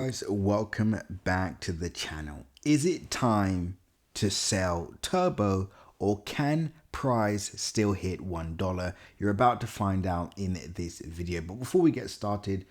Guys, welcome back to the channel. Is it time to sell Turbo, or can price still hit $1? You're about to find out in this video. But before we get started,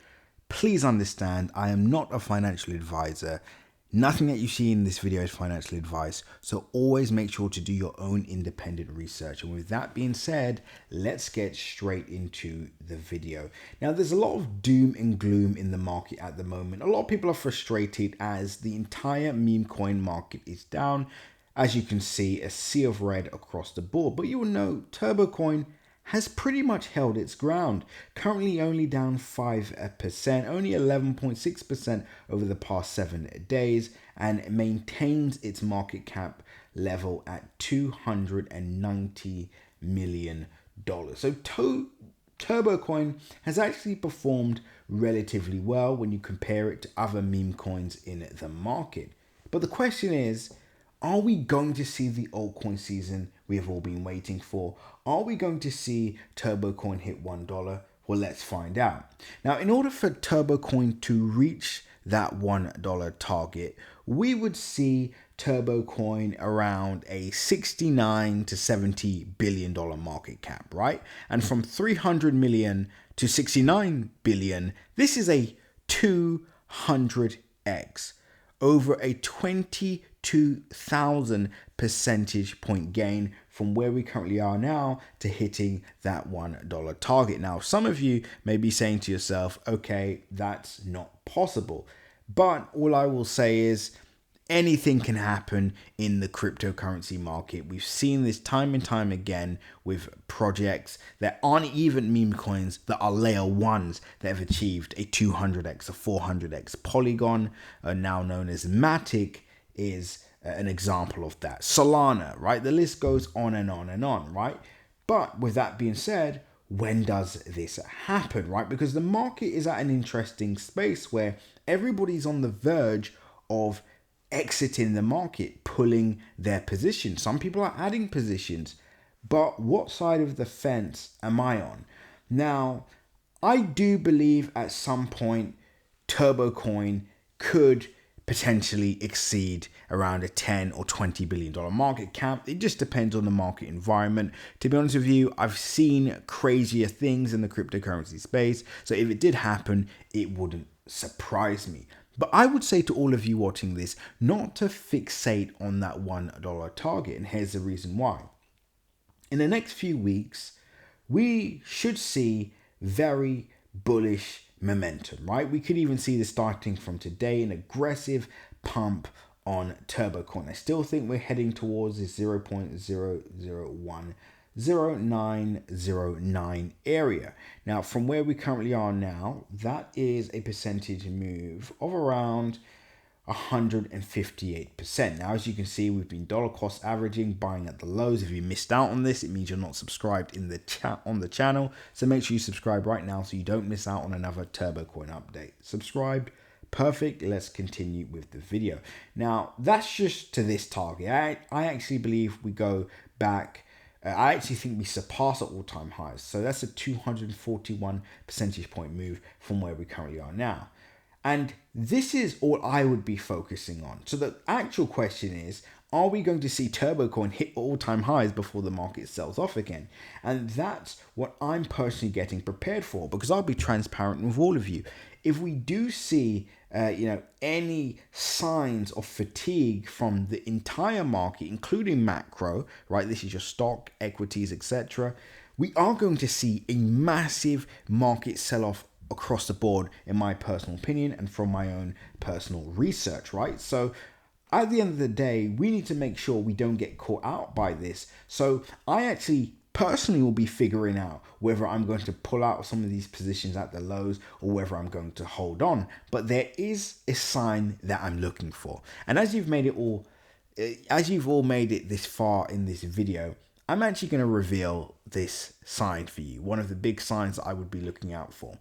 please understand I am not a financial advisor. Nothing that you see in this video is financial advice, so always make sure to do your own independent research. And with that being said, let's get straight into the video. Now, there's a lot of doom and gloom in the market at the moment. A lot of people are frustrated as the entire meme coin market is down. As you can see, a sea of red across the board. But you will know Turbo coin has pretty much held its ground, currently only down 5%, only 11.6% over the past 7 days, and maintains its market cap level at $290 million. So Turbo coin has actually performed relatively well when you compare it to other meme coins in the market. But the question is, are we going to see the altcoin season we have all been waiting for? Are we going to see Turbo coin hit $1? Well, let's find out. Now, in order for Turbo coin to reach that $1 target, we would see Turbo coin around a $69 to $70 billion market cap, right? And from 300 million to 69 billion, this is a 200x, over a 22,000 percentage point gain from where we currently are now to hitting that $1 target. Now, some of you may be saying to yourself, okay, that's not possible. But all I will say is anything can happen in the cryptocurrency market. We've seen this time and time again with projects that aren't even meme coins, that are layer ones that have achieved a 200x, a 400x. Polygon, now known as Matic, is an example of that. Solana, right? The list goes on and on and on, right? But with that being said, when does this happen, right? Because the market is at an interesting space where everybody's on the verge of exiting the market, pulling their position. Some people are adding positions, but what side of the fence am I on? Now, I do believe at some point Turbo coin could potentially exceed around a 10 or $20 billion market cap. It just depends on the market environment. To be honest with you, I've seen crazier things in the cryptocurrency space. So if it did happen, it wouldn't surprise me. But I would say to all of you watching this, not to fixate on that $1 target. And here's the reason why. In the next few weeks, we should see very bullish momentum, right? We could even see this starting from today, an aggressive pump on Turbo coin. I still think we're heading towards this 0.00100909 area. Now, from where we currently are now, that is a percentage move of around 158%. Now, as you can see, we've been dollar cost averaging, buying at the lows. If you missed out on this, it means you're not subscribed in the chat on the channel. So make sure you subscribe right now so you don't miss out on another Turbo coin update. Subscribed. Perfect. Let's continue with the video. Now, that's just to this target. I actually believe we go back. I actually think we surpass at all-time highs. So that's a 241 percentage point move from where we currently are now. And this is all I would be focusing on. So the actual question is, are we going to see Turbo coin hit all-time highs before the market sells off again? And that's what I'm personally getting prepared for, because I'll be transparent with all of you. If we do see any signs of fatigue from the entire market, including macro, right? This is your stock, equities, etc. We are going to see a massive market sell-off across the board, in my personal opinion and from my own personal research, right? So at the end of the day, we need to make sure we don't get caught out by this. So I actually personally will be figuring out whether I'm going to pull out some of these positions at the lows or whether I'm going to hold on. But there is a sign that I'm looking for. And as you've all made it this far in this video, I'm actually going to reveal this sign for you. One of the big signs that I would be looking out for.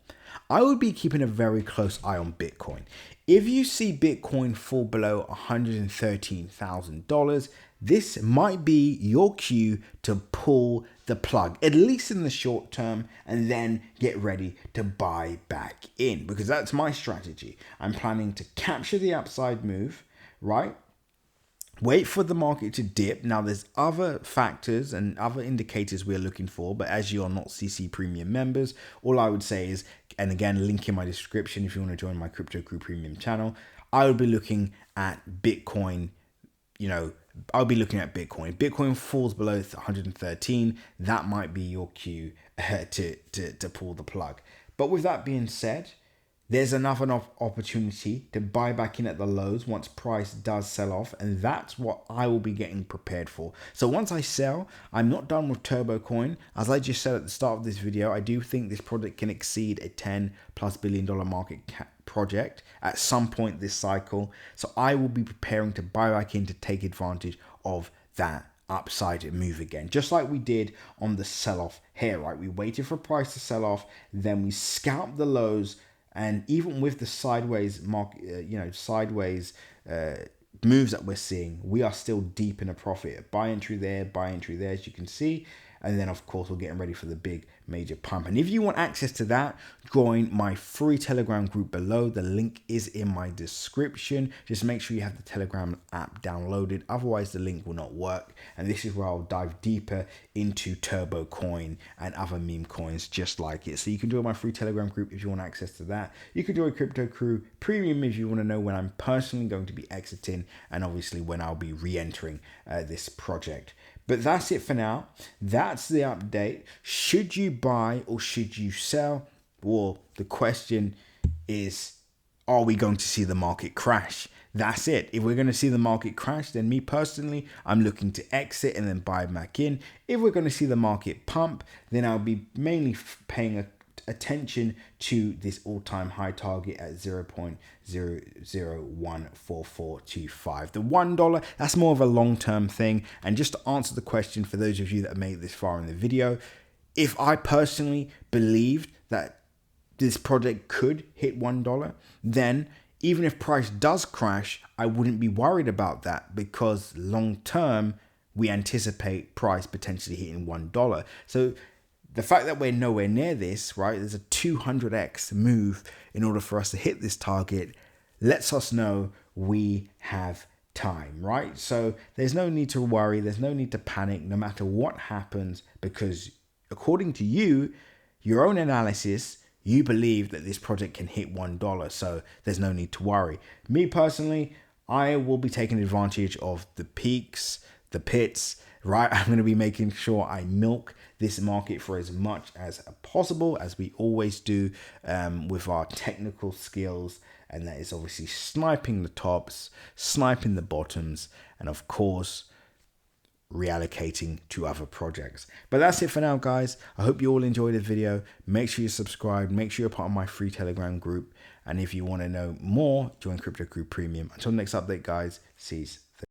I would be keeping a very close eye on Bitcoin. If you see Bitcoin fall below $113,000, this might be your cue to pull the plug, at least in the short term, and then get ready to buy back in, because that's my strategy. I'm planning to capture the upside move, right? Wait for the market to dip. Now, there's other factors and other indicators we're looking for, but as you are not CC Premium members, all I would say is, and again, link in my description if you want to join my Crypto Crew Premium channel, I would be looking at Bitcoin. I'll be looking at Bitcoin. Bitcoin falls below 113. That might be your cue to pull the plug. But with that being said, there's another opportunity to buy back in at the lows once price does sell off, and that's what I will be getting prepared for. So once I sell, I'm not done with turbocoin. As I just said at the start of this video, I do think this project can exceed a $10+ billion market cap project at some point this cycle. So I will be preparing to buy back in to take advantage of that upside move again, just like we did on the sell-off here, right? We waited for price to sell off, then we scalped the lows. And even with the sideways moves that we're seeing, we are still deep in a profit. Buy entry there, as you can see. And then, of course, we're getting ready for the big major pump. And if you want access to that, join my free Telegram group below. The link is in my description. Just make sure you have the Telegram app downloaded. Otherwise, the link will not work. And this is where I'll dive deeper into turbocoin and other meme coins just like it. So you can join my free Telegram group if you want access to that. You can join Crypto Crew Premium if you want to know when I'm personally going to be exiting and obviously when I'll be re-entering this project. But that's it for now. That's the update. Should you buy or should you sell? Well, the question is, are we going to see the market crash? That's it. If we're going to see the market crash, then me personally, I'm looking to exit and then buy back in. If we're going to see the market pump, then I'll be mainly paying attention to this all-time high target at 0.00014425. The $1, that's more of a long-term thing. And just to answer the question for those of you that made this far in the video, if I personally believed that this project could hit $1, then even if price does crash, I wouldn't be worried about that, because long-term, we anticipate price potentially hitting $1. So the fact that we're nowhere near this, right, there's a 200x move in order for us to hit this target, lets us know we have time, right? So there's no need to worry. There's no need to panic no matter what happens, because according to you, your own analysis, you believe that this project can hit $1. So there's no need to worry. Me personally, I will be taking advantage of the peaks, the pits, right? I'm going to be making sure I milk this market for as much as possible, as we always do with our technical skills. And that is obviously sniping the tops, sniping the bottoms, and of course, reallocating to other projects. But that's it for now, guys. I hope you all enjoyed the video. Make sure you subscribe. Make sure you're part of my free Telegram group. And if you want to know more, join Crypto Crew Premium. Until next update, guys. Cease.